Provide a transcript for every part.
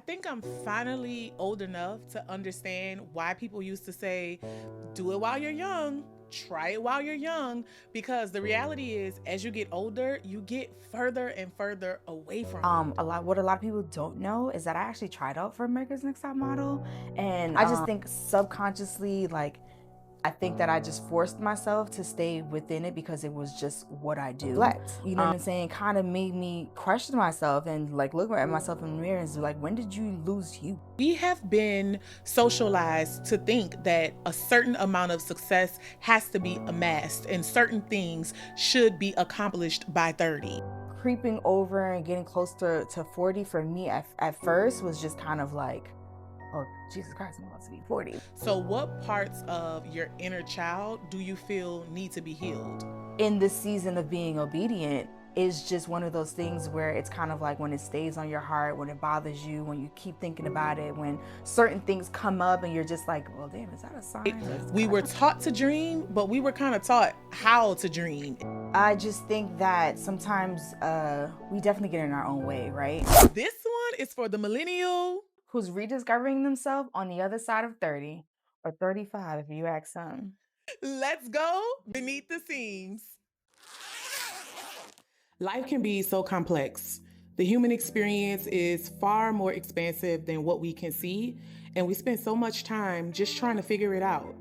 I think I'm finally old enough to understand why people used to say, do it while you're young, try it while you're young, because the reality is, as you get older, you get further and further away from it. What a lot of people don't know is that I actually tried out for America's Next Top Model, and I just think subconsciously, I think that I just forced myself to stay within it because it was just what I do. You know what I'm saying? Kind of made me question myself and look at myself in the mirror and be when did you lose you? We have been socialized to think that a certain amount of success has to be amassed and certain things should be accomplished by 30. Creeping over and getting close to 40 for me at first was just kind of oh, Jesus Christ, I'm about to be 40. So what parts of your inner child do you feel need to be healed? In this season of being obedient is just one of those things where it's kind of when it stays on your heart, when it bothers you, when you keep thinking about it, when certain things come up and you're just well, damn, is that a sign? We were taught to dream, but we were kind of taught how to dream. I just think that sometimes we definitely get in our own way, right? This one is for the millennial who's rediscovering themselves on the other side of 30 or 35 if you ask some. Let's go beneath the scenes. Life can be so complex. The human experience is far more expansive than what we can see, and we spend so much time just trying to figure it out.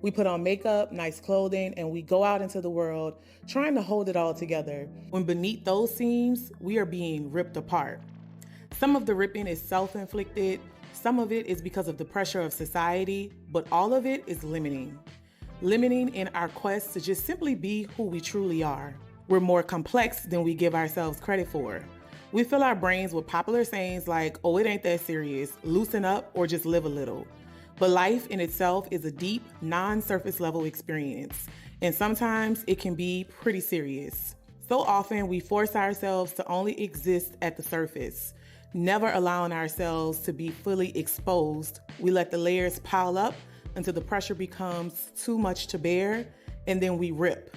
We put on makeup, nice clothing, and we go out into the world trying to hold it all together. When beneath those seams, we are being ripped apart. Some of the ripping is self-inflicted, some of it is because of the pressure of society, but all of it is limiting. Limiting in our quest to just simply be who we truly are. We're more complex than we give ourselves credit for. We fill our brains with popular sayings like, oh, it ain't that serious, loosen up, or just live a little. But life in itself is a deep, non-surface level experience, and sometimes it can be pretty serious. So often we force ourselves to only exist at the surface, never allowing ourselves to be fully exposed. We let the layers pile up until the pressure becomes too much to bear, and then we rip.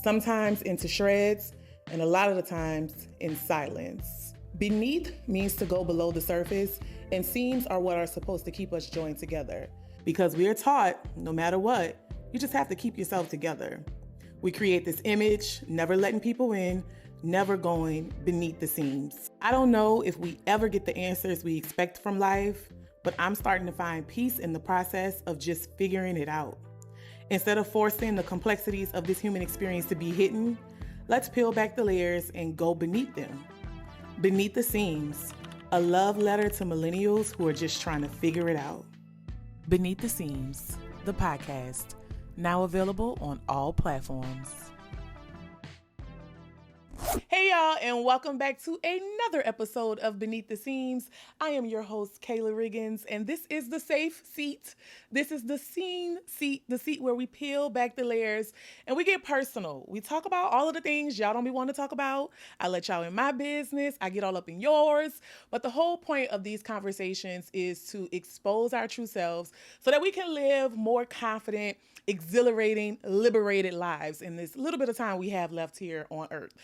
Sometimes into shreds, and a lot of the times in silence. Beneath means to go below the surface, and seams are what are supposed to keep us joined together. Because we are taught, no matter what, you just have to keep yourself together. We create this image, never letting people in, never going beneath the seams. I don't know if we ever get the answers we expect from life, but I'm starting to find peace in the process of just figuring it out. Instead of forcing the complexities of this human experience to be hidden, let's peel back the layers and go beneath them. Beneath the Seams, a love letter to millennials who are just trying to figure it out. Beneath the Seams, the podcast, now available on all platforms. Hey y'all, and welcome back to another episode of Beneath the Seams. I am your host, Kayla Riggins, and this is the safe seat. This is the scene seat, the seat where we peel back the layers and we get personal. We talk about all of the things y'all don't be wanting to talk about. I let y'all in my business. I get all up in yours. But the whole point of these conversations is to expose our true selves so that we can live more confident, exhilarating, liberated lives in this little bit of time we have left here on earth.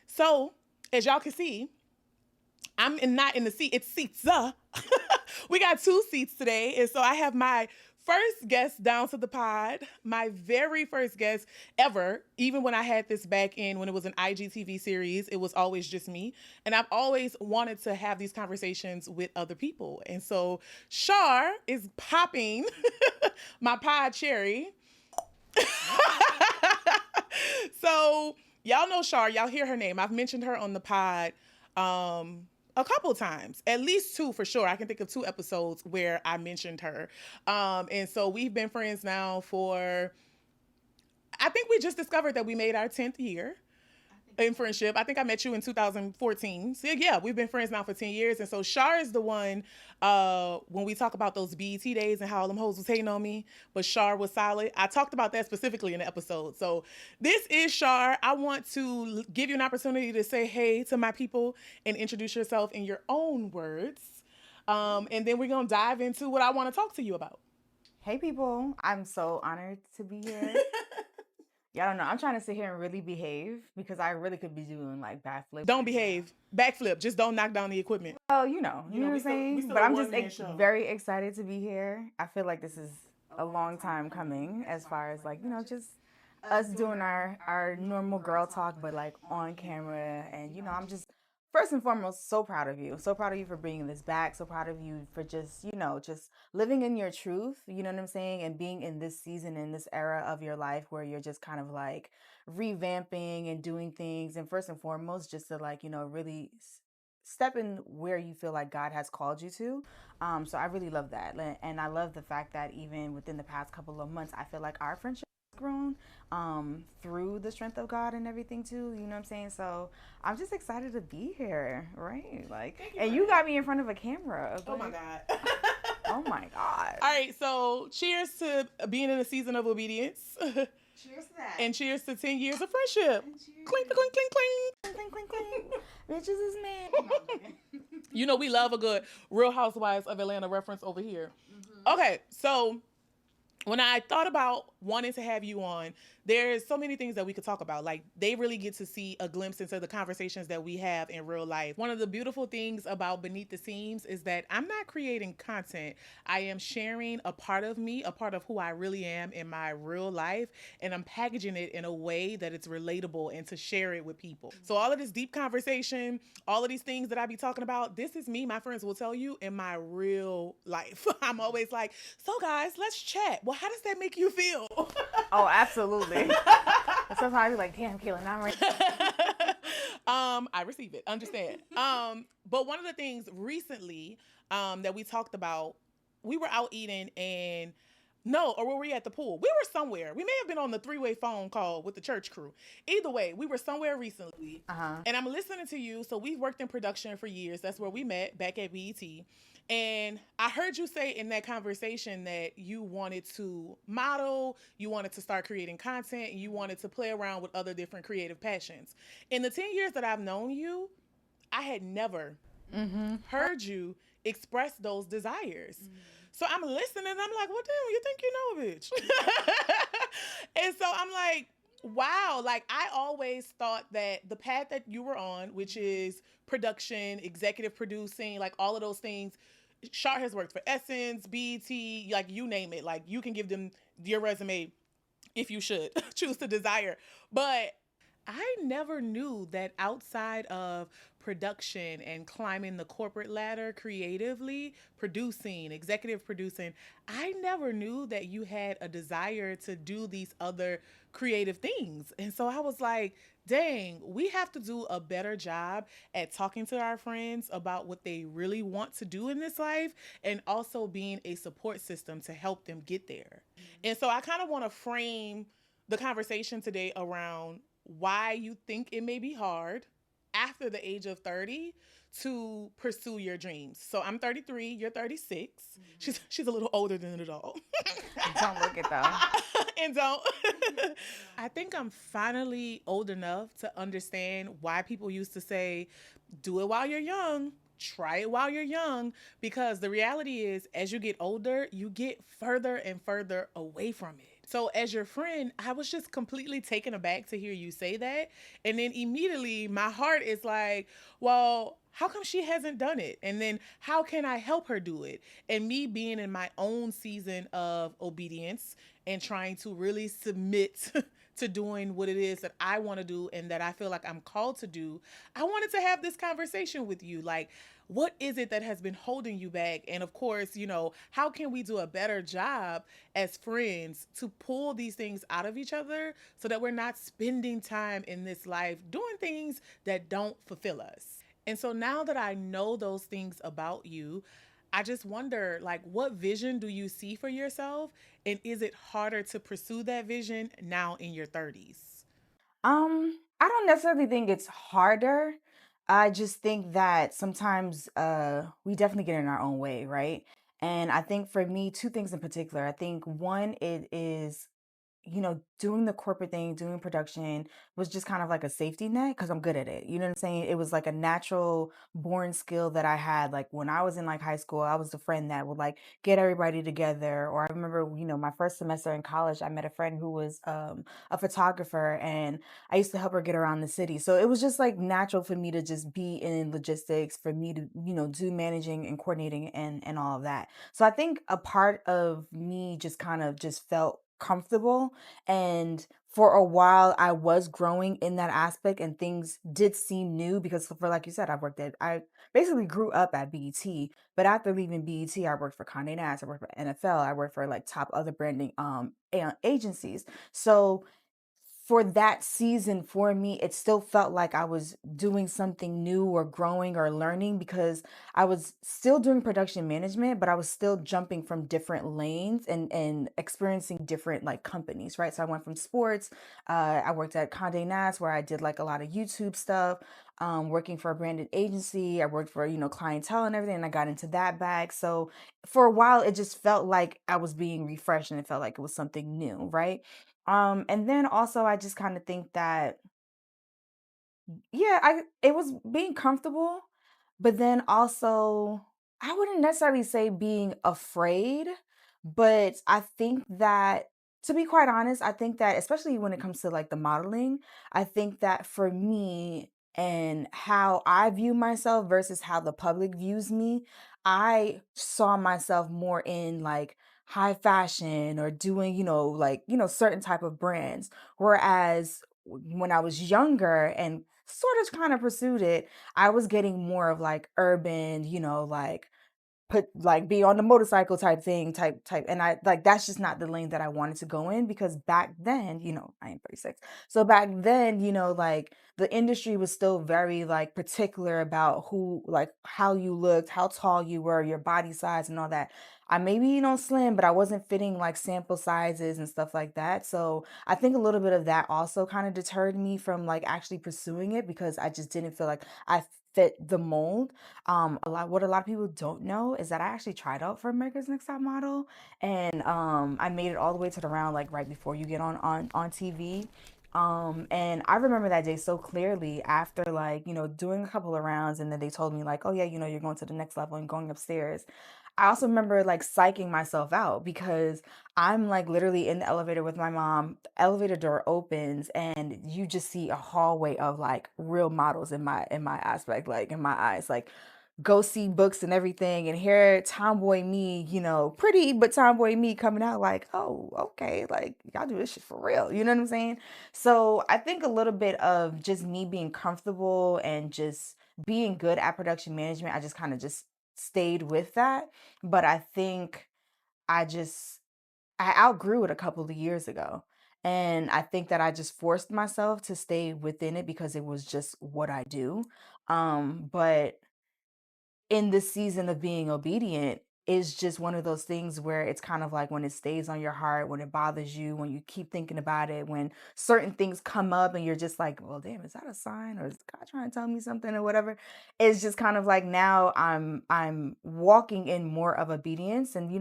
So as y'all can see, I'm not in the seat, it's seats. We got two seats today. And so I have my first guest down to the pod, my very first guest ever. Even when I had this back in when it was an IGTV series, it was always just me. And I've always wanted to have these conversations with other people. And so Char is popping my pod cherry. So y'all know Char, y'all hear her name. I've mentioned her on the pod a couple times, at least two for sure. I can think of 2 episodes where I mentioned her. And so we've been friends now for, I think we just discovered that we made our 10th year in friendship. I think I met you in 2014. So yeah, we've been friends now for 10 years. And so Char is the one, when we talk about those BET days and how all them hoes was hating on me, but Char was solid. I talked about that specifically in the episode. So this is Char. I want to give you an opportunity to say hey to my people and introduce yourself in your own words. And then we're going to dive into what I want to talk to you about. Hey people, I'm so honored to be here. Yeah, I don't know. I'm trying to sit here and really behave because I really could be doing like backflips. Don't behave. Backflip. Just don't knock down the equipment. Oh, you know what I'm saying? But I'm just very excited to be here. I feel like this is a long time coming as far as like, just us doing our normal girl talk, but like on camera. And, I'm just first and foremost so proud of you. So proud of you for bringing this back. So proud of you for just, just living in your truth, you know what I'm saying? And being in this season, in this era of your life where you're just kind of like revamping and doing things. And first and foremost, just to like, really step in where you feel like God has called you to. So I really love that. And I love the fact that even within the past couple of months, I feel like our friendship has grown through the strength of God and everything too. You know what I'm saying? So I'm just excited to be here, right? Like, you got me in front of a camera. Oh my God. Oh my God. All right, so cheers to being in a season of obedience. Cheers to that. And cheers to 10 years of friendship. Clink, clink, clink, clink. Clink, clink, clink. Bitches is man. We love a good Real Housewives of Atlanta reference over here. Okay, so when I thought about wanting to have you on, there's so many things that we could talk about. Like, they really get to see a glimpse into the conversations that we have in real life. One of the beautiful things about Beneath the Seams is that I'm not creating content. I am sharing a part of me, a part of who I really am in my real life, and I'm packaging it in a way that it's relatable and to share it with people. So all of this deep conversation, all of these things that I be talking about, this is me, my friends will tell you, in my real life. I'm always like, so guys, let's chat. Well, how does that make you feel? Oh, absolutely. Sometimes I be like, damn, Kaylin, I'm ready. I receive it. Understand. But one of the things recently that we talked about, we were out eating or were we at the pool? We were somewhere. We may have been on the 3-way phone call with the church crew. Either way, we were somewhere recently. And I'm listening to you. So we've worked in production for years. That's where we met, back at BET. And I heard you say in that conversation that you wanted to model, you wanted to start creating content, and you wanted to play around with other different creative passions. In the 10 years that I've known you, I had never heard you express those desires. So I'm listening and I'm like, what the hell, you think you know, bitch? And so I'm like, wow, like I always thought that the path that you were on, which is production, executive producing, like all of those things, Char has worked for Essence, BET, like you name it. Like you can give them your resume if you should choose to desire. But I never knew that outside of production and climbing the corporate ladder creatively, producing, executive producing, I never knew that you had a desire to do these other creative things. And so I was like, dang, we have to do a better job at talking to our friends about what they really want to do in this life and also being a support system to help them get there. And so I kind of want to frame the conversation today around why you think it may be hard after the age of 30 to pursue your dreams. So I'm 33, you're 36. She's a little older than it all. Don't look it though. And don't. I think I'm finally old enough to understand why people used to say, do it while you're young. Try it while you're young, because the reality is as you get older, you get further and further away from it. So as your friend, I was just completely taken aback to hear you say that. And then immediately my heart is like, well, how come she hasn't done it? And then how can I help her do it? And me being in my own season of obedience and trying to really submit to doing what it is that I want to do and that I feel like I'm called to do, I wanted to have this conversation with you. Like, what is it that has been holding you back? And of course, how can we do a better job as friends to pull these things out of each other so that we're not spending time in this life doing things that don't fulfill us? And so now that I know those things about you, I just wonder, like, what vision do you see for yourself? And is it harder to pursue that vision now in your 30s? I don't necessarily think it's harder. I just think that sometimes we definitely get in our own way, right? And I think for me, two things in particular. I think one, it is doing the corporate thing, doing production was just kind of like a safety net because I'm good at it. You know what I'm saying? It was like a natural born skill that I had. Like when I was in like high school, I was the friend that would like get everybody together. Or I remember, my first semester in college, I met a friend who was a photographer, and I used to help her get around the city. So it was just like natural for me to just be in logistics, for me to, do managing and coordinating and all of that. So I think a part of me just kind of just felt comfortable. And for a while I was growing in that aspect, and things did seem new because, for like you said, I basically grew up at BET. But after leaving BET, I worked for Condé Nast, I worked for NFL, I worked for like top other branding agencies. So for that season, for me, it still felt like I was doing something new or growing or learning, because I was still doing production management, but I was still jumping from different lanes and experiencing different like companies, right? So I went from sports. I worked at Condé Nast, where I did like a lot of YouTube stuff. Working for a branded agency, I worked for clientele and everything, and I got into that bag. So for a while, it just felt like I was being refreshed, and it felt like it was something new, right? And then also I just kind of think that, yeah, I it was being comfortable, but then also I wouldn't necessarily say being afraid, but I think that, to be quite honest, I think that especially when it comes to like the modeling, I think that for me and how I view myself versus how the public views me, I saw myself more in like high fashion or doing, like, certain type of brands. Whereas when I was younger and sort of kind of pursued it, I was getting more of like urban, like put like be on the motorcycle type thing, type. And I like, that's just not the lane that I wanted to go in, because back then, I am 36. So back then, like the industry was still very like particular about who, like how you looked, how tall you were, your body size and all that. I maybe, slim, but I wasn't fitting like sample sizes and stuff like that. So I think a little bit of that also kind of deterred me from like actually pursuing it, because I just didn't feel like I fit the mold. What a lot of people don't know is that I actually tried out for America's Next Top Model, and I made it all the way to the round, like right before you get on TV. And I remember that day so clearly, after like, doing a couple of rounds, and then they told me like, oh yeah, you're going to the next level and going upstairs. I also remember like psyching myself out, because I'm like literally in the elevator with my mom. The elevator door opens, and you just see a hallway of like real models in my aspect, like in my eyes, like go see books and everything, and here tomboy me, pretty but tomboy me coming out like, oh, okay, like y'all do this shit for real. You know what I'm saying? So I think a little bit of just me being comfortable and just being good at production management, I just kind of just stayed with that. But I think I just I outgrew it a couple of years ago. And I think that I just forced myself to stay within it because it was just what I do. But in this season of being obedient is just one of those things where it's kind of like when it stays on your heart, when it bothers you, when you keep thinking about it, when certain things come up and you're just like, well, damn, is that a sign, or is God trying to tell me something or whatever? It's just kind of like now I'm walking in more of obedience, and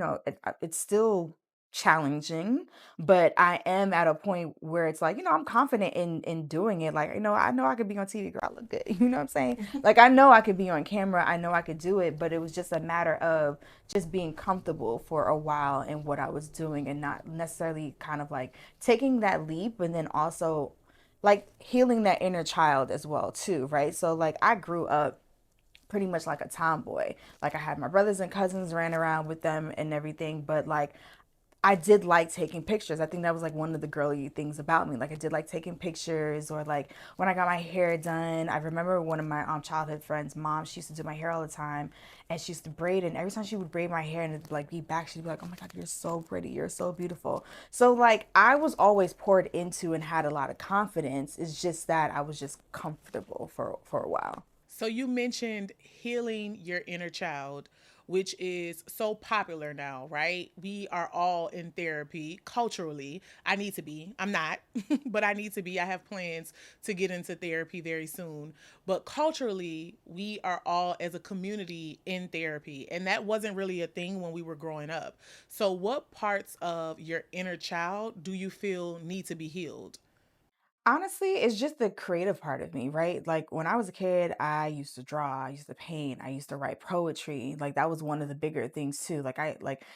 it's still challenging, but I am at a point where it's like, I'm confident in doing it. Like, I know I could be on TV, girl, I look good. You know what I'm saying? Like, I know I could be on camera, I know I could do it, but it was just a matter of just being comfortable for a while in what I was doing, and not necessarily kind of like taking that leap, and then also like healing that inner child as well too, right? So like I grew up pretty much like a tomboy. Like I had my brothers and cousins, ran around with them and everything, but like I did like taking pictures. I think that was like one of the girly things about me. Like I did like taking pictures, or like when I got my hair done. I remember one of my childhood friends' mom, she used to do my hair all the time, and she used to braid. And every time she would braid my hair and it'd like be back, she'd be like, "Oh my God, you're so pretty. You're so beautiful." So like I was always poured into and had a lot of confidence. It's just that I was just comfortable for a while. So you mentioned healing your inner child, which is so popular now, right? We are all in therapy culturally. I need to be. I'm not, but I need to be. I have plans to get into therapy very soon. But culturally, we are all as a community in therapy. And that wasn't really a thing when we were growing up. So what parts of your inner child do you feel need to be healed? Honestly, it's just the creative part of me, right? Like when I was a kid, I used to draw, I used to paint, I used to write poetry. Like that was one of the bigger things too. Like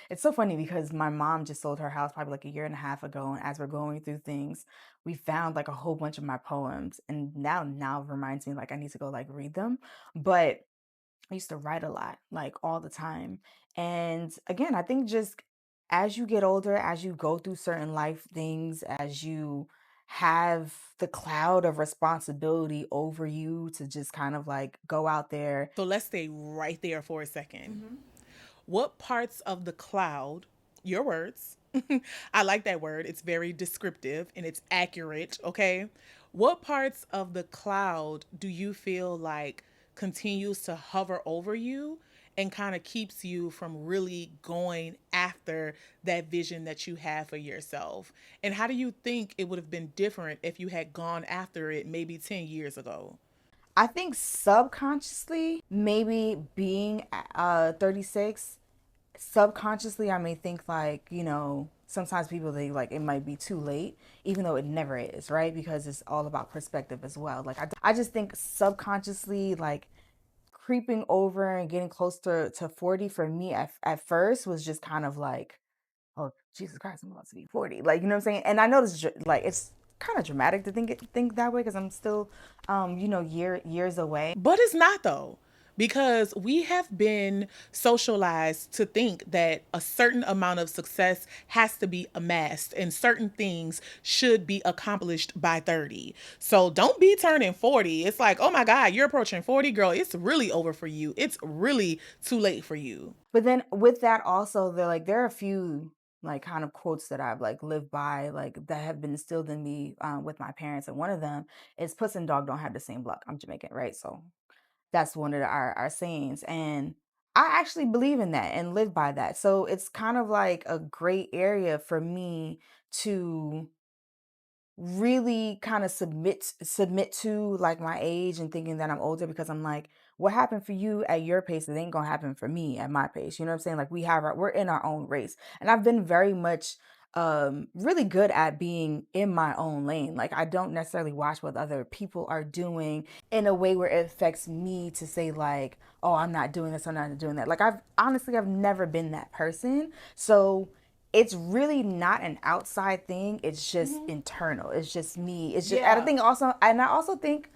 it's so funny because my mom just sold her house probably like a year and a half ago. And as we're going through things, we found like a whole bunch of my poems. And now it reminds me like I need to go like read them. But I used to write a lot, like all the time. And again, I think just as you get older, as you go through certain life things, as you have the cloud of responsibility over you to just kind of like go out there. So let's stay right there for a second. Mhm. What parts of the cloud, your words, I like that word, it's very descriptive and it's accurate, okay? What parts of the cloud do you feel like continues to hover over you and kind of keeps you from really going after that vision that you have for yourself? And how do you think it would have been different if you had gone after it maybe 10 years ago? I think subconsciously, maybe being 36, subconsciously I may think like, sometimes people they like it might be too late, even though it never is, right? Because it's all about perspective as well. Like I just think subconsciously like creeping over and getting close to 40 for me at first was just kind of like, oh Jesus Christ, I'm about to be 40. Like, you know what I'm saying? And I know this is like it's kind of dramatic to think that way because I'm still years away. But it's not though, because we have been socialized to think that a certain amount of success has to be amassed and certain things should be accomplished by 30. So don't be turning 40. It's like, oh my God, you're approaching 40, girl. It's really over for you. It's really too late for you. But then with that also, there are a few like kind of quotes that I've like lived by, like that have been instilled in me with my parents, and one of them is "Puss and dog don't have the same luck." I'm Jamaican, right? So that's one of our sayings, and I actually believe in that and live by that. So it's kind of like a great area for me to really kind of submit to like my age and thinking that I'm older because I'm like, what happened for you at your pace, it ain't gonna happen for me at my pace. You know what I'm saying? Like we're in our own race. And I've been very much really good at being in my own lane. Like I don't necessarily watch what other people are doing in a way where it affects me to say like, oh, I'm not doing this, I'm not doing that. Like I've never been that person. So it's really not an outside thing. It's just internal. It's just me. It's just, and I Yeah. think also, and I also think,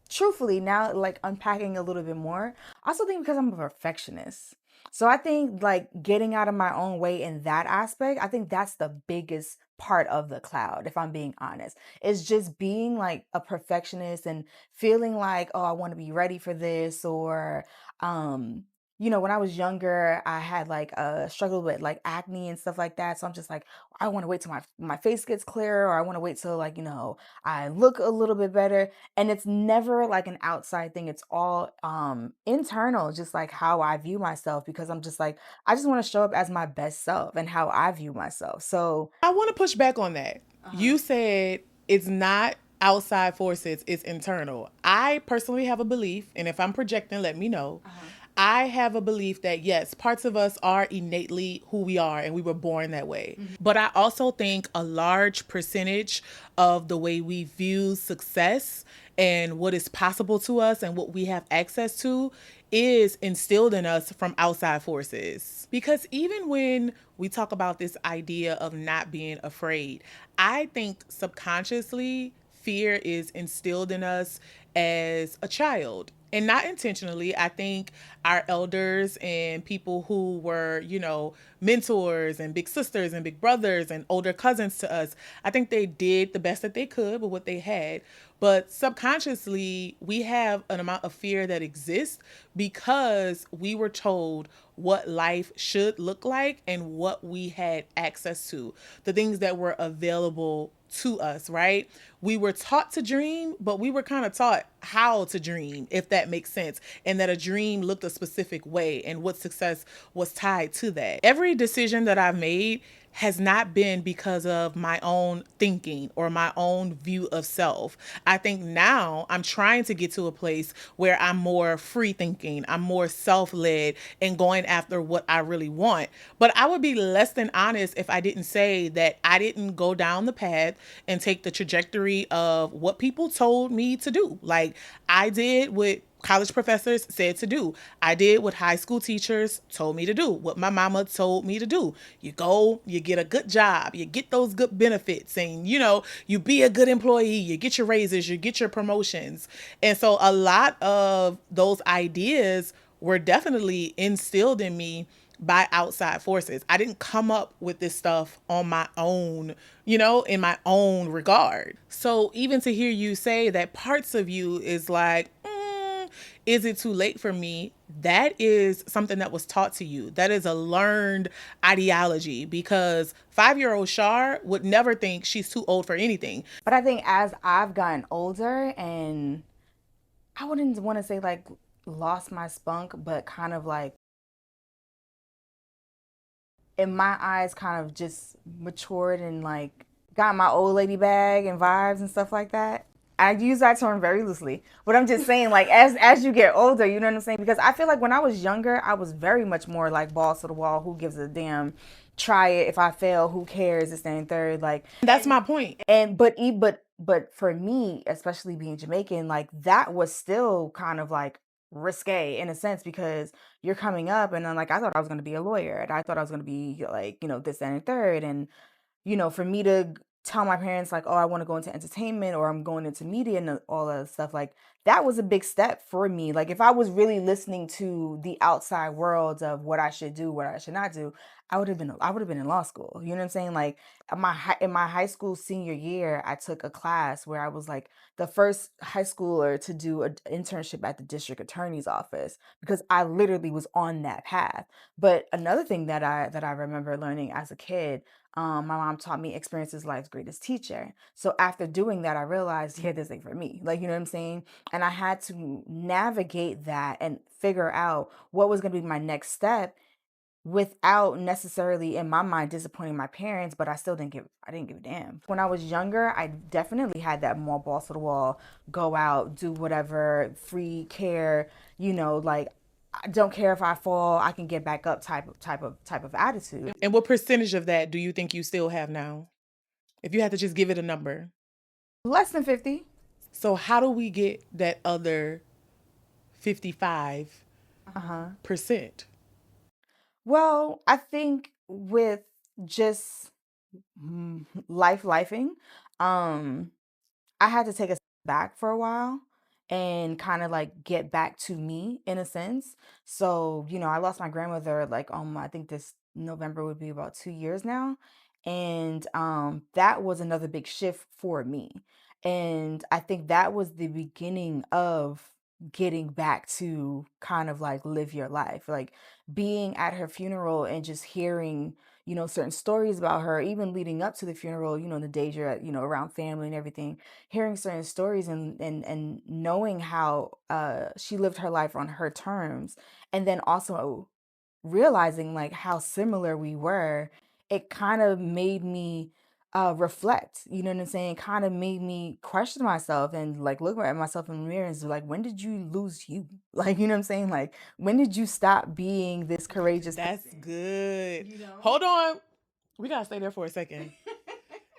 truthfully, now like unpacking a little bit more, I also think because I'm a perfectionist. So I think like getting out of my own way in that aspect, I think that's the biggest part of the cloud, if I'm being honest. It's just being like a perfectionist and feeling like, oh, I want to be ready for this, or when I was younger, I had like a struggle with like acne and stuff like that. So I'm just like, I want to wait till my face gets clearer, or I want to wait till like, I look a little bit better. And it's never like an outside thing. It's all internal, just like how I view myself, because I'm just like, I just want to show up as my best self and how I view myself. So I want to push back on that. uh-huh. You said it's not outside forces, it's internal. I personally have a belief, and if I'm projecting, let me know. Uh-huh. I have a belief that yes, parts of us are innately who we are and we were born that way. But I also think a large percentage of the way we view success and what is possible to us and what we have access to is instilled in us from outside forces. Because even when we talk about this idea of not being afraid, I think subconsciously fear is instilled in us as a child and not intentionally. I think our elders and people who were, mentors and big sisters and big brothers and older cousins to us, I think they did the best that they could with what they had. But subconsciously, we have an amount of fear that exists because we were told what life should look like and what we had access to, the things that were available to us, right? We were taught to dream, but we were kind of taught how to dream, if that makes sense, and that a dream looked a specific way and what success was tied to that. Every decision that I've made has not been because of my own thinking or my own view of self. I think now I'm trying to get to a place where I'm more free thinking, I'm more self led, and going after what I really want. But I would be less than honest if I didn't say that I didn't go down the path and take the trajectory of what people told me to do. Like, I did what college professors said to do. I did what high school teachers told me to do, what my mama told me to do. You go, you get a good job, you get those good benefits, and you be a good employee, you get your raises, you get your promotions. And so a lot of those ideas were definitely instilled in me by outside forces. I didn't come up with this stuff on my own, in my own regard. So even to hear you say that parts of you is like, is it too late for me? That is something that was taught to you. That is a learned ideology, because 5-year-old Char would never think she's too old for anything. But I think as I've gotten older, and I wouldn't want to say like lost my spunk, but kind of like, in my eyes, kind of just matured and like got my old lady bag and vibes and stuff like that. I use that term very loosely, but I'm just saying, like, as you get older, you know what I'm saying? Because I feel like when I was younger, I was very much more like balls to the wall. Who gives a damn? Try it. If I fail, who cares? It's staying third. Like, that's my point. And but for me, especially being Jamaican, like that was still kind of like risque in a sense, because you're coming up, and then like I thought I was going to be a lawyer, and I thought I was going to be like this and third, and for me to tell my parents like, oh, I want to go into entertainment, or I'm going into media and all that stuff, like that was a big step for me. Like if I was really listening to the outside world of what I should do, what I should not do, I would have been in law school. You know what I'm saying? Like in my high school senior year, I took a class where I was like the first high schooler to do an internship at the district attorney's office, because I literally was on that path. But another thing that I remember learning as a kid, my mom taught me experience is life's greatest teacher. So after doing that, I realized, yeah, this ain't for me. Like, you know what I'm saying? And I had to navigate that and figure out what was going to be my next step without necessarily, in my mind, disappointing my parents. But I didn't give a damn. When I was younger, I definitely had that more balls to the wall, go out, do whatever, free care, like, I don't care if I fall, I can get back up type of attitude. And what percentage of that do you think you still have now? If you had to just give it a number. Less than 50. So how do we get that other 55%? Well, I think with just lifing, I had to take a step back for a while and kind of like get back to me in a sense. So, I lost my grandmother like I think this November would be about 2 years now. And that was another big shift for me. And I think that was the beginning of getting back to kind of like live your life, like being at her funeral and just hearing certain stories about her, even leading up to the funeral, the days you're at, around family and everything, hearing certain stories, and knowing how she lived her life on her terms, and then also realizing like how similar we were. It kind of made me reflect, you know what I'm saying? Kind of made me question myself and like look at myself in the mirror and be like, when did you lose you? Like, you know what I'm saying? Like, when did you stop being this courageous That's person? good. Hold on. We got to stay there for a second.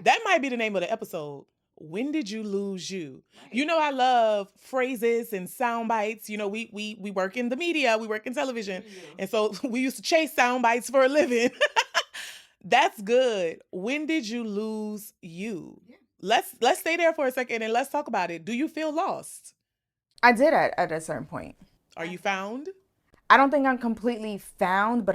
That might be the name of the episode. When did you lose you? Right. I love phrases and sound bites. We work in the media, we work in television. And so we used to chase sound bites for a living. That's good. When did you lose you? Yeah. Let's stay there for a second and let's talk about it. Do you feel lost? I did at a certain point. Are you found? I don't think I'm completely found, but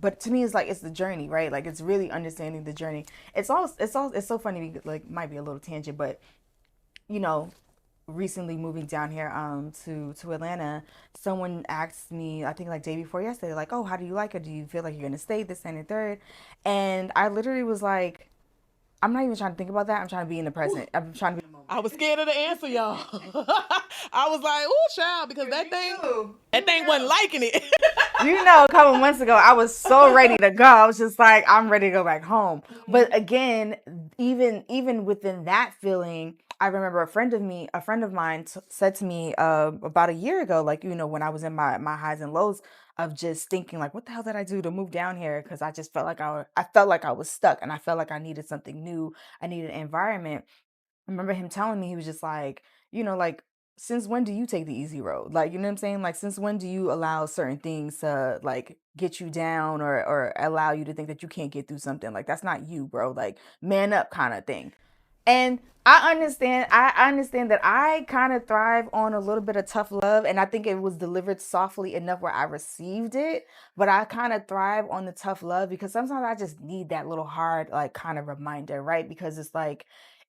but to me, it's like, it's the journey, right? Like, it's really understanding the journey. It's so funny, like, might be a little tangent, but, recently moving down here, to Atlanta, someone asked me, I think like day before yesterday, like, oh, how do you like it? Do you feel like you're going to stay this and the third? And I literally was like, I'm not even trying to think about that. I'm trying to be in the present. I'm trying to be in the moment. I was scared of the answer, y'all. I was like, "Ooh, child," because that thing wasn't liking it. You know, a couple months ago, I was so ready to go. I was just like, I'm ready to go back home. But again, even within that feeling, I remember a friend of mine said to me about a year ago, like, you know, when I was in my highs and lows of just thinking like, what the hell did I do to move down here? Because I just felt like I felt like I was stuck, and I felt like I needed something new. I needed an environment. I remember him telling me, he was just like, you know, like, since when do you take the easy road? Like, you know what I'm saying? Like, since when do you allow certain things to like get you down, or allow you to think that you can't get through something? Like, that's not you, bro. Like, man up kind of thing. And I understand that I kind of thrive on a little bit of tough love, and I think it was delivered softly enough where I received it. But I kind of thrive on the tough love because sometimes I just need that little hard, like, kind of reminder, right? Because it's like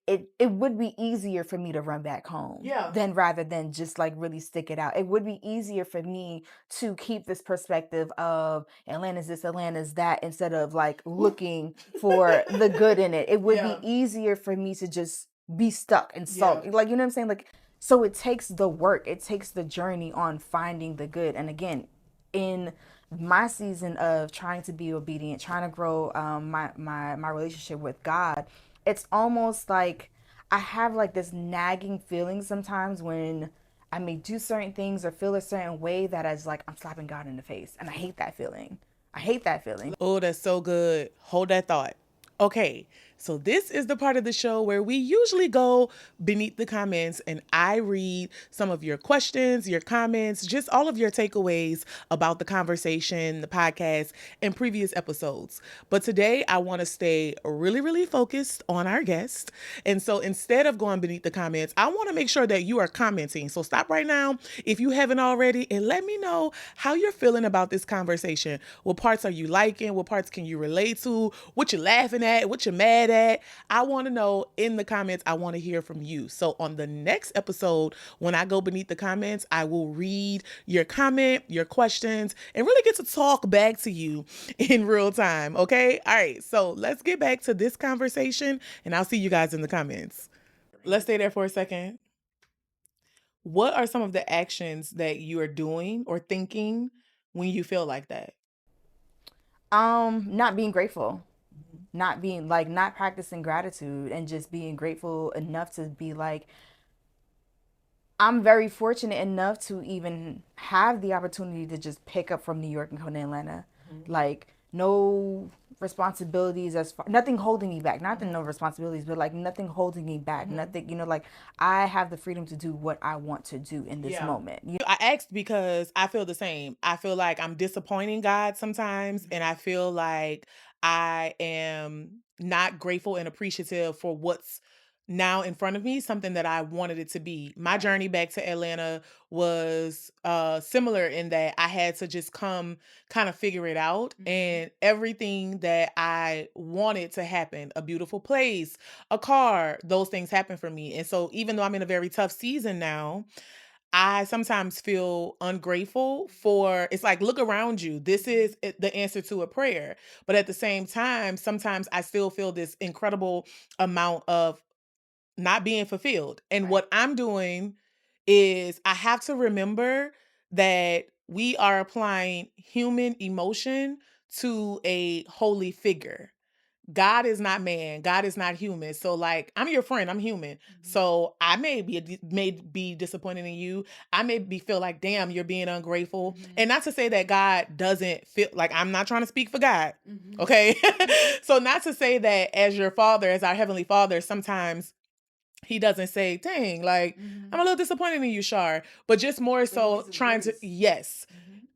it would be easier for me to run back home, than rather than just like really stick it out. It would be easier for me to keep this perspective of Atlanta's this, Atlanta's that, instead of like looking for the good in it. It would be easier for me to just be stuck and sulk. Like, you know what I'm saying? Like, so it takes the work, it takes the journey on finding the good. And again, in my season of trying to be obedient, trying to grow my relationship with God, it's almost like I have like this nagging feeling sometimes when I may do certain things or feel a certain way that is like I'm slapping God in the face. And I hate that feeling. I hate that feeling. Oh, that's so good. Hold that thought. Okay, so this is the part of the show where we usually go beneath the comments and I read some of your questions, your comments, just all of your takeaways about the conversation, the podcast, and previous episodes. But today I want to stay really, really focused on our guest. And so instead of going beneath the comments, I want to make sure that you are commenting. So stop right now if you haven't already and let me know how you're feeling about this conversation. What parts are you liking? What parts can you relate to? What you're laughing at? What you're mad at? I want to know in the comments. I want to hear from you. So on the next episode, when I go beneath the comments, I will read your comment, your questions, and really get to talk back to you in real time. Okay? All right. So let's get back to this conversation and I'll see you guys in the comments. Let's stay there for a second. What are some of the actions that you are doing or thinking when you feel like that? Not being grateful. Not being like not practicing gratitude and just being grateful enough to be like, I'm very fortunate enough to even have the opportunity to just pick up from New York and come to Atlanta. Like, no responsibilities, as far, nothing holding me back. Not that no responsibilities, but like nothing holding me back. Nothing, you know, like I have the freedom to do what I want to do in this moment. I asked because I feel the same. I feel like I'm disappointing God sometimes, and I feel like I am not grateful and appreciative for what's now in front of me, something that I wanted it to be. My journey back to Atlanta was similar in that I had to just come kind of figure it out, and everything that I wanted to happen, a beautiful place, a car, those things happen for me. And so even though I'm in a very tough season now, I sometimes feel ungrateful for it's like, look around you. This is the answer to a prayer. But at the same time, sometimes I still feel this incredible amount of not being fulfilled. And what I'm doing is I have to remember that we are applying human emotion to a holy figure. God is not man. God is not human. So like, I'm your friend. I'm human. So I may be disappointed in you. I may be feel like, damn, you're being ungrateful. And not to say that God doesn't feel like, I'm not trying to speak for God. Okay. So not to say that as your father, as our heavenly father, sometimes he doesn't say, dang, like, I'm a little disappointed in you, Char. But just more so trying to, yes,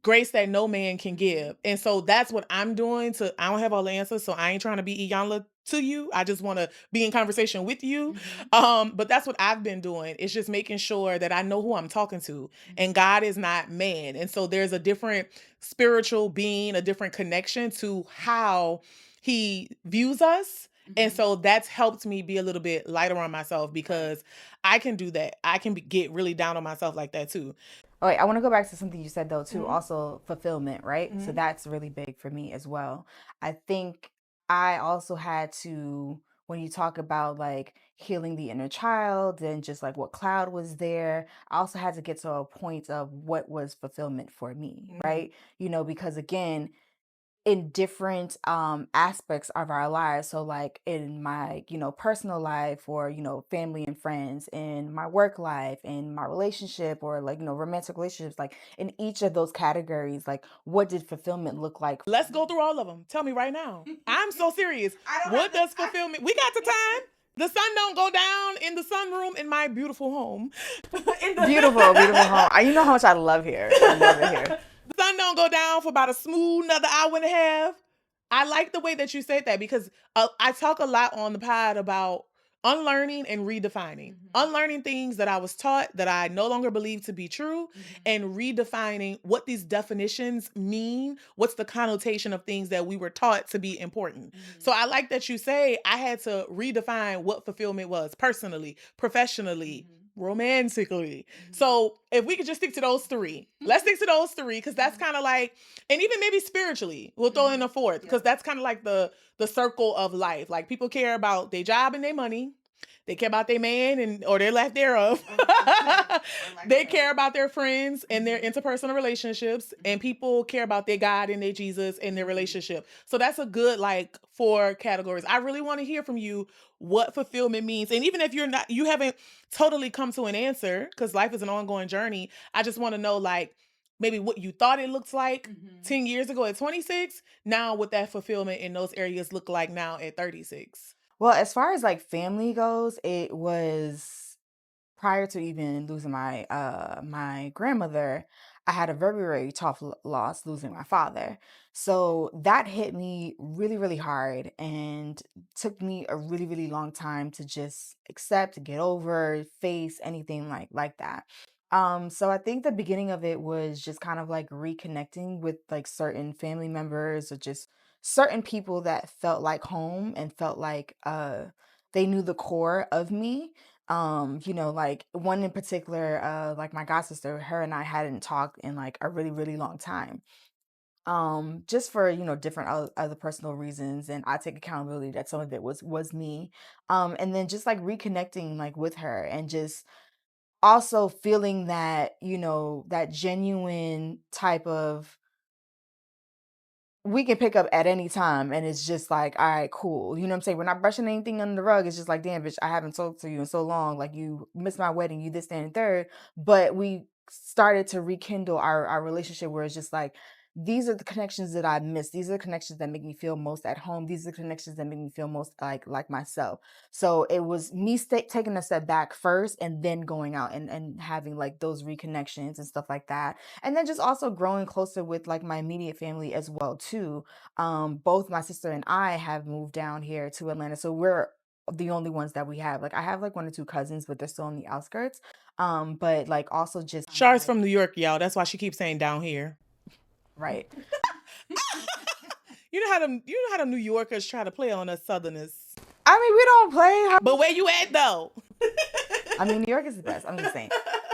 grace that no man can give. And so that's what I'm doing I don't have all the answers, so I ain't trying to be Iyanla to you. I just want to be in conversation with you. But that's what I've been doing. It's just making sure that I know who I'm talking to. And God is not man. And so there's a different spiritual being, a different connection to how he views us. And so that's helped me be a little bit lighter on myself because I can do that. I can get really down on myself like that too. Oh, wait, I want to go back to something you said though too. Also fulfillment, right? So that's really big for me as well. I think I also had to, when you talk about like healing the inner child and just like what cloud was there, I also had to get to a point of what was fulfillment for me, right? Because again, in different aspects of our lives, so like in my personal life, or family and friends, in my work life, in my relationship, or like romantic relationships, like in each of those categories, like what did fulfillment look like? Let's go through all of them. Tell me right now. I'm so serious. What does fulfillment? We got the time. The sun don't go down in the sunroom in my beautiful home. Beautiful home. You know how much I love here. I love it here. The sun don't go down for about a smooth another hour and a half. I like the way that you said that, because I talk a lot on the pod about unlearning and redefining. Unlearning things that I was taught that I no longer believe to be true, and redefining what these definitions mean. What's the connotation of things that we were taught to be important? So I like that you say I had to redefine what fulfillment was personally, professionally, romantically. So if we could just stick to those three, let's stick to those three, because that's kind of like, and even maybe spiritually, we'll throw in a fourth, because that's kind of like the circle of life. Like, people care about their job and their money. They care about their man or their lack thereof. They care about their friends and their interpersonal relationships, and people care about their God and their Jesus and their relationship. So that's a good like 4 categories. I really want to hear from you what fulfillment means. And even if you haven't totally come to an answer, because life is an ongoing journey, I just want to know like maybe what you thought it looked like 10 years ago at 26, now what that fulfillment in those areas look like now at 36. Well, as far as like family goes, it was prior to even losing my my grandmother. I had a very, very tough loss, losing my father. So that hit me really, really hard, and took me a really, really long time to just accept, get over, face anything like that. So I think the beginning of it was just kind of like reconnecting with like certain family members, or just certain people that felt like home and felt like they knew the core of me. Like one in particular, like my god sister, her and I hadn't talked in like a really, really long time. Just for different other personal reasons, and I take accountability that some of it was me. And then just like reconnecting like with her, and just also feeling that that genuine type of, we can pick up at any time, and it's just like, all right, cool. You know what I'm saying? We're not brushing anything under the rug. It's just like, damn, bitch, I haven't talked to you in so long. Like, you missed my wedding, you this, that, and third. But we started to rekindle our relationship, where it's just like, these are the connections that I miss. These are the connections that make me feel most at home. These are the connections that make me feel most like myself. So it was me taking a step back first, and then going out and having like those reconnections and stuff like that. And then just also growing closer with like my immediate family as well too. Both my sister and I have moved down here to Atlanta, so we're the only ones that we have. Like, I have like 1 or 2 cousins, but they're still on the outskirts. But like also just Char's from New York, y'all. That's why she keeps saying down here. right. You know how the New Yorkers try to play on us Southerners. I mean, we don't play. But where you at though? I mean, New York is the best. I'm just saying.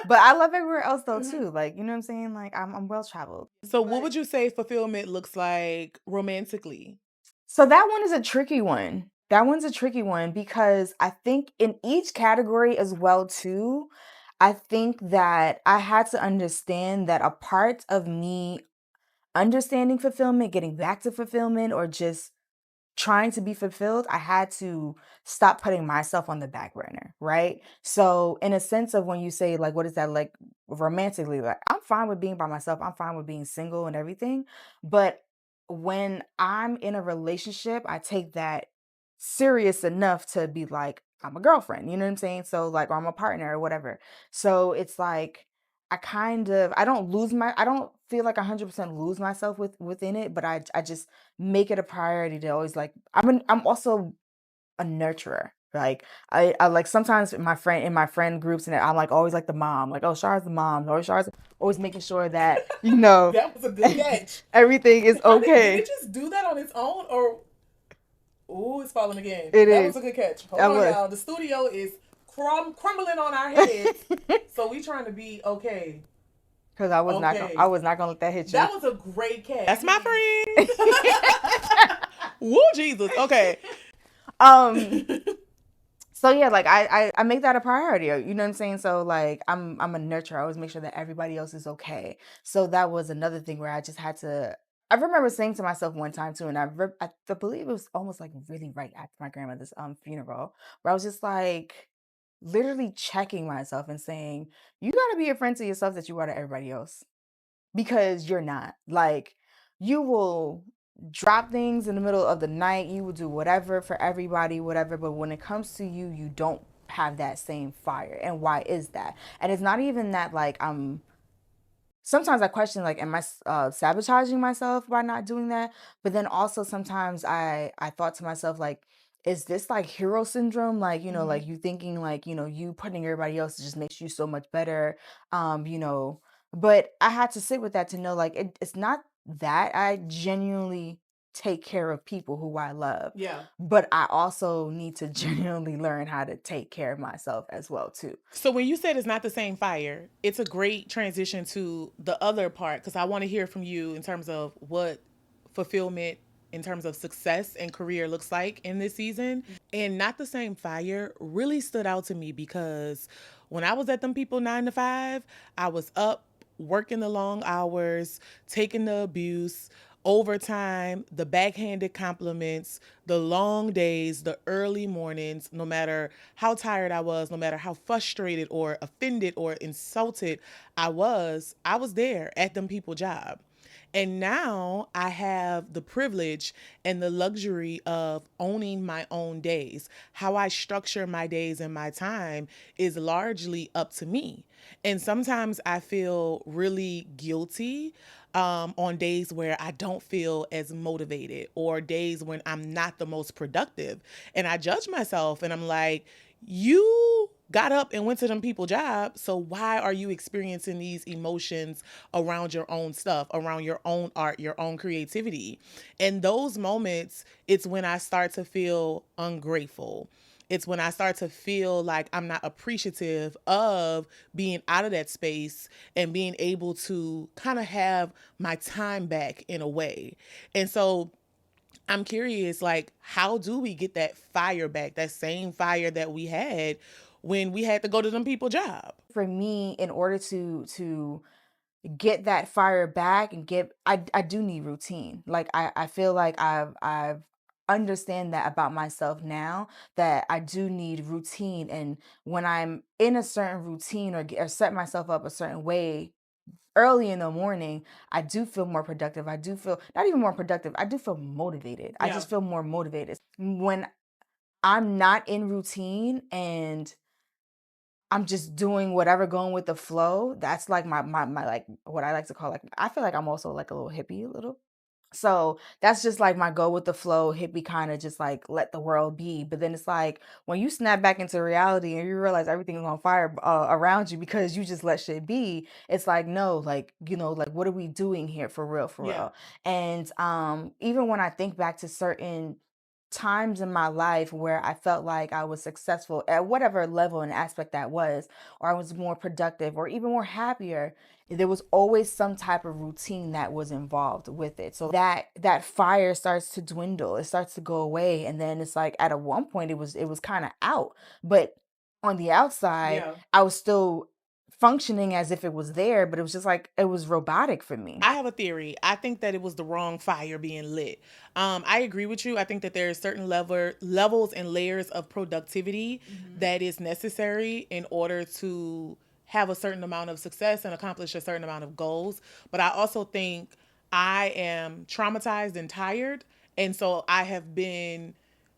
But I love everywhere else though too. Like, you know what I'm saying? Like, I'm well traveled. So what would you say fulfillment looks like romantically? So that one is a tricky one. That one's a tricky one, because I think in each category as well too, I think that I had to understand that a part of me understanding fulfillment, getting back to fulfillment, or just trying to be fulfilled, I had to stop putting myself on the back burner, right? So in a sense of, when you say like, what is that like romantically, like, I'm fine with being by myself, I'm fine with being single and everything. But when I'm in a relationship, I take that serious enough to be like, I'm a girlfriend, you know what I'm saying? So like, or I'm a partner or whatever. So it's like, I don't feel like 100% lose myself within it, but I just make it a priority to always like, I'm also a nurturer. Like, I like, sometimes in my friend groups, and I'm like always like the mom, like, oh, Char's the mom, or Char's always making sure that that was a good catch. Everything is okay. Did it just do that on its own, or ooh, it's falling again? That was a good catch. Hold on, y'all. The studio is crumbling on our heads, so we trying to be okay. Because I was not gonna let that hit you. That was a great catch. That's my friend. Woo, Jesus. Okay. So yeah, like I make that a priority. You know what I'm saying? So like I'm a nurturer. I always make sure that everybody else is okay. So that was another thing where I just had to. I remember saying to myself one time too, and I believe it was almost like really right after my grandmother's funeral, where I was just like literally checking myself and saying, you gotta be a friend to yourself that you are to everybody else, because you're not. Like, you will drop things in the middle of the night, you will do whatever for everybody, whatever, but when it comes to you, you don't have that same fire. And why is that? And it's not even that like sometimes I question, like, am I sabotaging myself by not doing that? But then also sometimes I thought to myself, like, is this like hero syndrome? Like, like you thinking like, you putting everybody else just makes you so much better. Um, you know, but I had to sit with that to know, like, it's not that. I genuinely take care of people who I love. Yeah. But I also need to genuinely learn how to take care of myself as well too. So when you said it's not the same fire, it's a great transition to the other part, because I want to hear from you in terms of what fulfillment in terms of success and career looks like in this season. And not the same fire really stood out to me because when I was at them people 9 to 5, I was up working the long hours, taking the abuse, overtime, the backhanded compliments, the long days, the early mornings, no matter how tired I was, no matter how frustrated or offended or insulted I was there at them people job. And now I have the privilege and the luxury of owning my own days. How I structure my days and my time is largely up to me. And sometimes I feel really guilty on days where I don't feel as motivated or days when I'm not the most productive. And I judge myself and I'm like, you got up and went to them people job, so why are you experiencing these emotions around your own stuff, around your own art, your own creativity? And those moments, it's when I start to feel ungrateful. It's when I start to feel like I'm not appreciative of being out of that space and being able to kind of have my time back in a way. And so I'm curious, like, how do we get that fire back, that same fire that we had when we had to go to them people job? For me, in order to get that fire back and I do need routine. Like, I feel like I've understand that about myself now, that I do need routine. And when I'm in a certain routine, or set myself up a certain way early in the morning, I do feel more productive. I do feel not even more productive. I do feel motivated. I just feel more motivated. When I'm not in routine and I'm just doing whatever, going with the flow, that's like my like what I like to call, like, I feel like I'm also like a little hippie a little. So that's just like my go with the flow hippie kind of, just like let the world be. But then it's like when you snap back into reality and you realize everything is on fire around you because you just let shit be. It's like, no, like, like, what are we doing here for real, for real? And even when I think back to certain times in my life where I felt like I was successful at whatever level and aspect that was, or I was more productive or even more happier, there was always some type of routine that was involved with it. So that fire starts to dwindle, it starts to go away, and then it's like at a one point it was kind of out, but on the outside I was still functioning as if it was there, but it was just like it was robotic for me. I have a theory. I think that it was the wrong fire being lit. I agree with you. I think that there are certain levels and layers of productivity that is necessary in order to have a certain amount of success and accomplish a certain amount of goals. But I also think I am traumatized and tired. And so I have been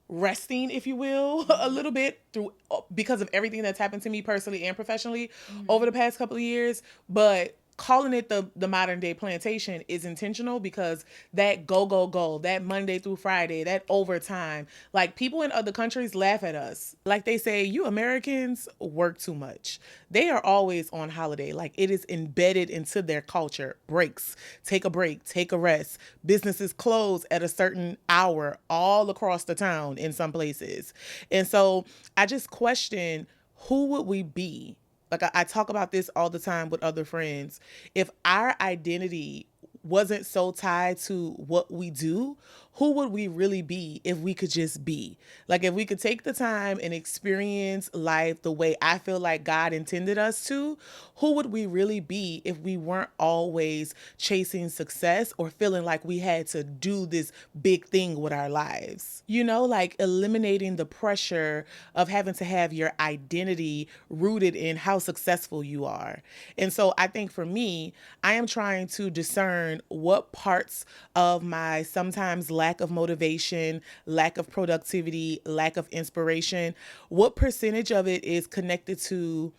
resting, if you will, a little bit through because of everything that's happened to me personally and professionally over the past couple of years. But calling it the modern day plantation is intentional because that go, that Monday through Friday, that overtime, like, people in other countries laugh at us. Like, they say, you Americans work too much. They are always on holiday. Like, it is embedded into their culture. Breaks, take a break, take a rest. Businesses close at a certain hour all across the town in some places. And so I just question, who would we be? Like, I talk about this all the time with other friends. If our identity wasn't so tied to what we do, who would we really be if we could just be? Like, if we could take the time and experience life the way I feel like God intended us to, who would we really be if we weren't always chasing success or feeling like we had to do this big thing with our lives? You know, like eliminating the pressure of having to have your identity rooted in how successful you are. And so I think for me, I am trying to discern what parts of my sometimes lack of motivation, lack of productivity, lack of inspiration, what percentage of it is connected to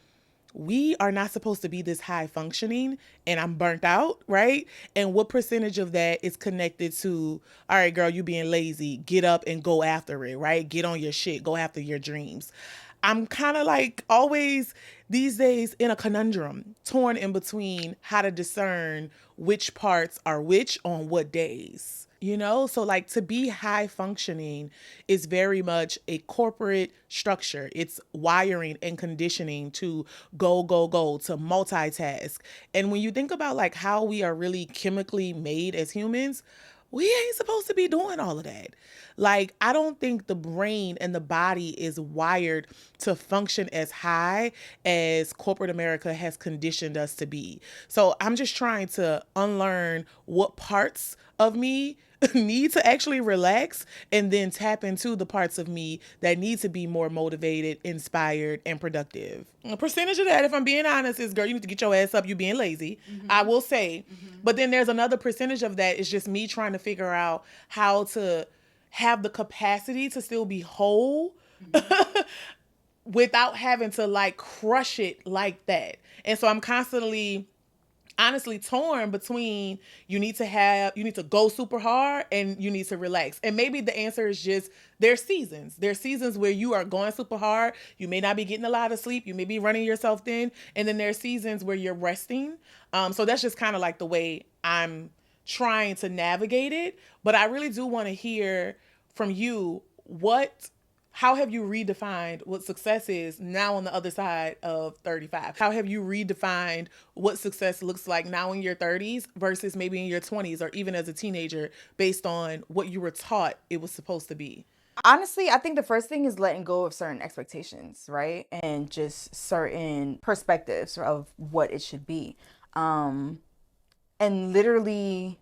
we are not supposed to be this high functioning and I'm burnt out, right? And what percentage of that is connected to, all right, girl, you being lazy, get up and go after it, right? Get on your shit, go after your dreams. I'm kind of like always these days in a conundrum, torn in between how to discern which parts are which on what days. You know, so like to be high functioning is very much a corporate structure. It's wiring and conditioning to go, go, go, to multitask. And when you think about like how we are really chemically made as humans, we ain't supposed to be doing all of that. Like, I don't think the brain and the body is wired to function as high as corporate America has conditioned us to be. So I'm just trying to unlearn what parts of me need to actually relax and then tap into the parts of me that need to be more motivated, inspired, and productive. A percentage of that, if I'm being honest, is girl, you need to get your ass up, you being lazy. I will say. But then there's another percentage of that is just me trying to figure out how to have the capacity to still be whole without having to like crush it like that. And so I'm constantly honestly torn between you need to go super hard and you need to relax. And maybe the answer is just there's seasons where you are going super hard, you may not be getting a lot of sleep, you may be running yourself thin, and then there's seasons where you're resting. So that's just kind of like the way I'm trying to navigate it. But I really do want to hear from you, how have you redefined what success is now on the other side of 35? How have you redefined what success looks like now in your 30s versus maybe in your 20s or even as a teenager based on what you were taught it was supposed to be? Honestly, I think the first thing is letting go of certain expectations, right? And just certain perspectives of what it should be. And literally,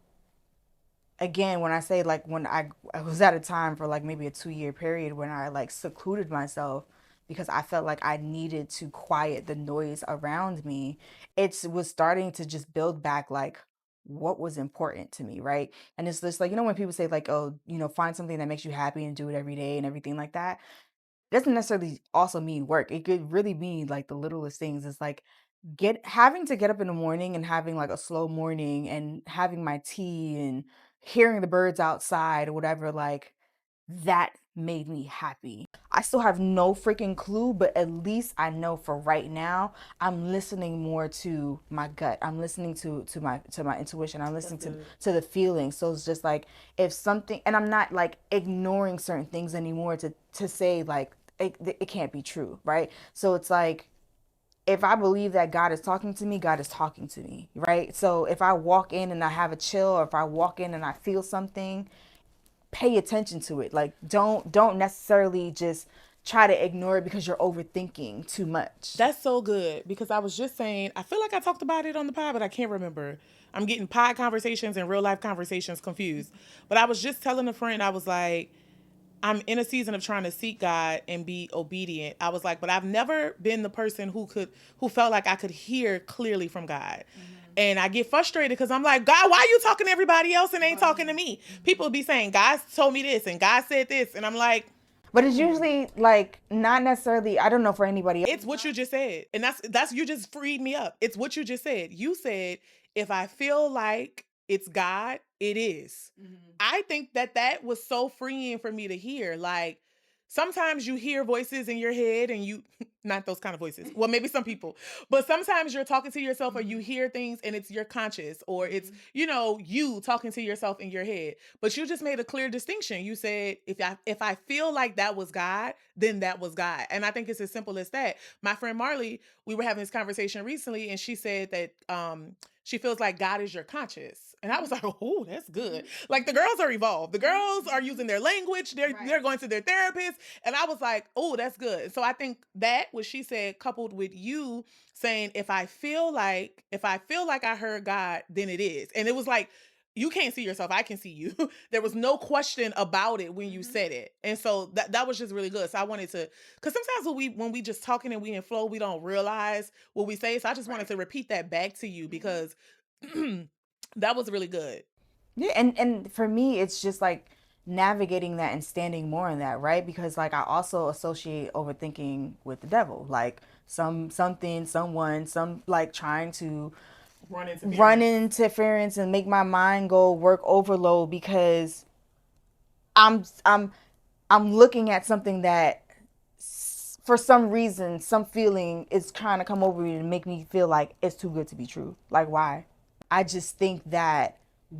again, when I say like when I was at a time for like maybe a 2 year period when I like secluded myself because I felt like I needed to quiet the noise around me, it was starting to just build back like what was important to me, right? And it's just like, when people say like, oh, find something that makes you happy and do it every day and everything like that, it doesn't necessarily also mean work. It could really mean like the littlest things. It's like having to get up in the morning and having like a slow morning and having my tea and hearing the birds outside or whatever, like that made me happy. I still have no freaking clue, but at least I know for right now I'm listening more to my gut. I'm listening to my intuition. I'm listening to the feeling. So it's just like if something, and I'm not like ignoring certain things anymore to say like it can't be true, right? So it's like if I believe that God is talking to me, God is talking to me, right? So if I walk in and I have a chill, or if I walk in and I feel something, pay attention to it. Like don't necessarily just try to ignore it because you're overthinking too much. That's so good because I was just saying, I feel like I talked about it on the pod, but I can't remember. I'm getting pod conversations and real life conversations confused. But I was just telling a friend, I was like, I'm in a season of trying to seek God and be obedient. I was like, but I've never been the person who felt like I could hear clearly from God. And I get frustrated because I'm like, God, why are you talking to everybody else and ain't talking to me? People be saying, God told me this and God said this. And I'm like, but it's usually like not necessarily, I don't know for anybody else. it's what you just said. And that's you just freed me up. It's what you just said. You said, if I feel like it's God, it is. I think that was so freeing for me to hear. Like, sometimes you hear voices in your head and you, not those kind of voices. Well, maybe some people, but sometimes you're talking to yourself or you hear things and it's your conscious or it's, you talking to yourself in your head. But you just made a clear distinction. You said, if I feel like that was God, then that was God. And I think it's as simple as that. My friend Marley, we were having this conversation recently and she said that, She feels like God is your conscience. And I was like, oh, that's good. Like the girls are evolved. The girls are using their language. They're going to their therapist. And I was like, oh, that's good. So I think that what she said, coupled with you saying, if I feel like I heard God, then it is. And it was like, you can't see yourself. I can see you. There was no question about it when you said it. And so that was just really good. So I wanted to, because sometimes when we just talking and we in flow, we don't realize what we say. So I just wanted to repeat that back to you because that was really good. Yeah, and for me, it's just like navigating that and standing more in that, right? Because like I also associate overthinking with the devil, like something, someone, some like trying to run interference and make my mind go work overload because I'm I'm I'm looking at something that for some reason, some feeling is trying to come over me to make me feel like it's too good to be true. Like why? I just think that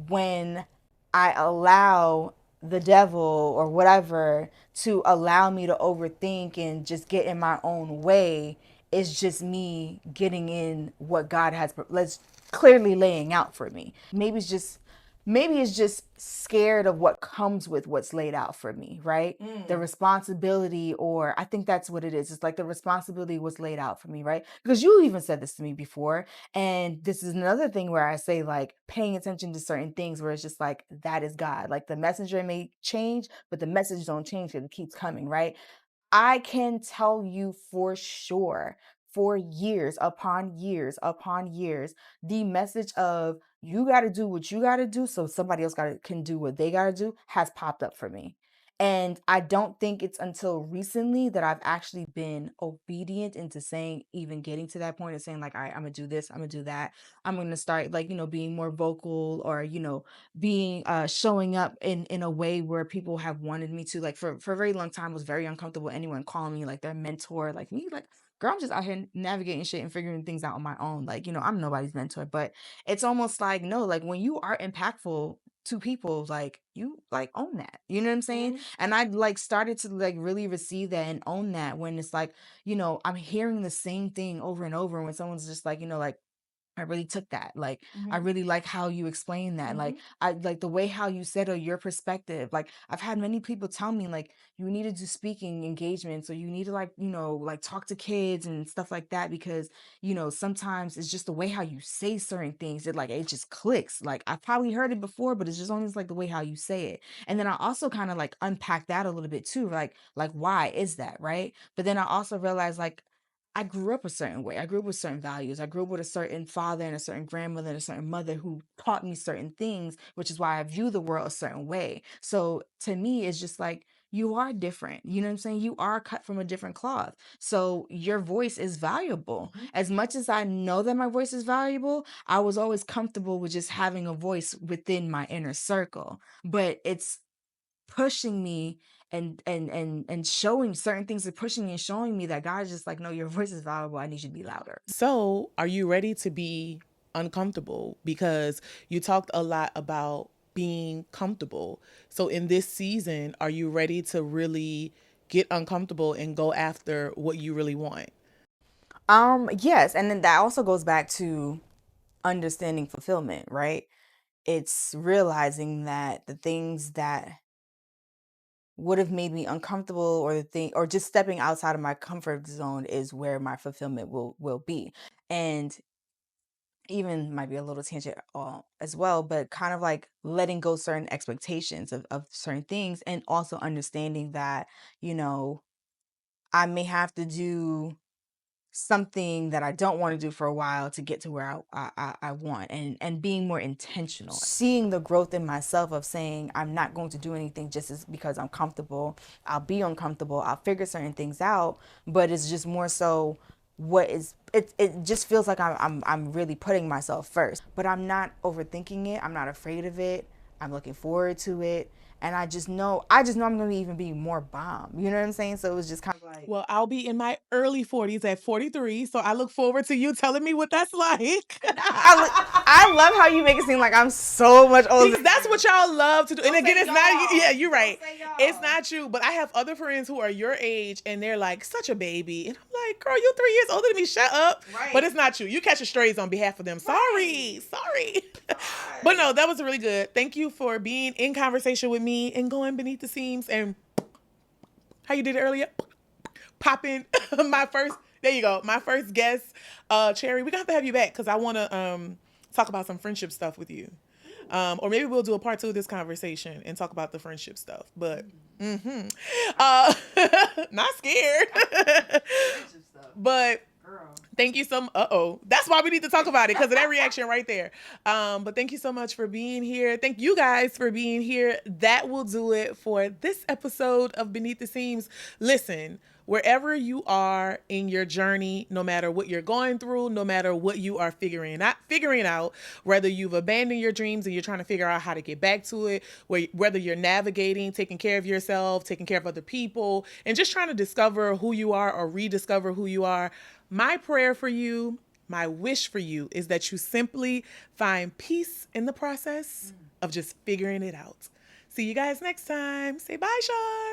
when I allow the devil or whatever to allow me to overthink and just get in my own way, it's just me getting in what God has let's clearly laying out for me. Maybe it's just scared of what comes with what's laid out for me, right? The responsibility, or I think that's what it is. It's like the responsibility was laid out for me, right? Because you even said this to me before. And this is another thing where I say, like, paying attention to certain things where it's just like, that is God. Like the messenger may change, but the message don't change because it keeps coming, right? I can tell you for sure, for years upon years upon years, the message of you got to do what you got to do so somebody else can do what they got to do has popped up for me. And I don't think it's until recently that I've actually been obedient into saying, even getting to that point of saying, like, all right, I'm going to do this, I'm going to do that. I'm going to start, like, being more vocal, or, being showing up in a way where people have wanted me to. Like for a very long time, I was very uncomfortable anyone calling me like their mentor, like me, like, girl, I'm just out here navigating shit and figuring things out on my own. Like, I'm nobody's mentor. But it's almost like, no, like when you are impactful to people, like, you like own that, you know what I'm saying? And I like started to like really receive that and own that when it's like, I'm hearing the same thing over and over when someone's just like, like, I really took that. Like, I really like how you explain that. Like, I like the way how you said, or your perspective. Like, I've had many people tell me, like, you need to do speaking engagements, or you need to, like, like talk to kids and stuff like that, because, sometimes it's just the way how you say certain things. It just clicks. Like, I've probably heard it before, but it's just always like the way how you say it. And then I also kind of like unpack that a little bit too. Like, why is that? Right. But then I also realized, like, I grew up a certain way. I grew up with certain values. I grew up with a certain father and a certain grandmother and a certain mother who taught me certain things, which is why I view the world a certain way. So to me, it's just like, you are different. You know what I'm saying? You are cut from a different cloth. So your voice is valuable. As much as I know that my voice is valuable, I was always comfortable with just having a voice within my inner circle. But it's pushing me and showing certain things, are pushing me and showing me that God is just like, no, your voice is valuable. I need you to be louder. So, are you ready to be uncomfortable? Because you talked a lot about being comfortable. So, in this season, are you ready to really get uncomfortable and go after what you really want? Yes, and then that also goes back to understanding fulfillment, right? It's realizing that the things that would have made me uncomfortable, or the thing, or just stepping outside of my comfort zone, is where my fulfillment will be. And even might be a little tangent as well, but kind of like letting go certain expectations of certain things, and also understanding that, I may have to do something that I don't want to do for a while to get to where I want, and being more intentional, seeing the growth in myself of saying, I'm not going to do anything just as because I'm comfortable. I'll be uncomfortable. I'll figure certain things out, but it's just more so it just feels like I'm really putting myself first, but I'm not overthinking it. I'm not afraid of it. I'm looking forward to it. And I just know I'm going to even be more bomb. You know what I'm saying? So it was just kind of like, like? Well, I'll be in my early 40s at 43, so I look forward to you telling me what that's like. I love how you make it seem like I'm so much older. Because that's what y'all love to do. And again, it's not, yeah, you're right. Don't say y'all. It's not you, but I have other friends who are your age and they're like, such a baby. And I'm like, girl, you're 3 years older than me. Shut up. Right. But it's not you. You catch the strays on behalf of them. Sorry. But no, that was really good. Thank you for being in conversation with me and going beneath the seams and how you did it earlier. Popping my first guest, Cherry. We're gonna have to have you back because I want to talk about some friendship stuff with you, or maybe we'll do a part 2 of this conversation and talk about the friendship stuff. But not scared. But thank you so much. That's why we need to talk about it, because of that reaction right there. But thank you so much for being here. Thank you guys for being here. That will do it for this episode of Beneath the Seams. Listen, wherever you are in your journey, no matter what you're going through, no matter what you are figuring out, whether you've abandoned your dreams and you're trying to figure out how to get back to it, whether you're navigating, taking care of yourself, taking care of other people, and just trying to discover who you are or rediscover who you are, my prayer for you, my wish for you is that you simply find peace in the process of just figuring it out. See you guys next time. Say bye, Char.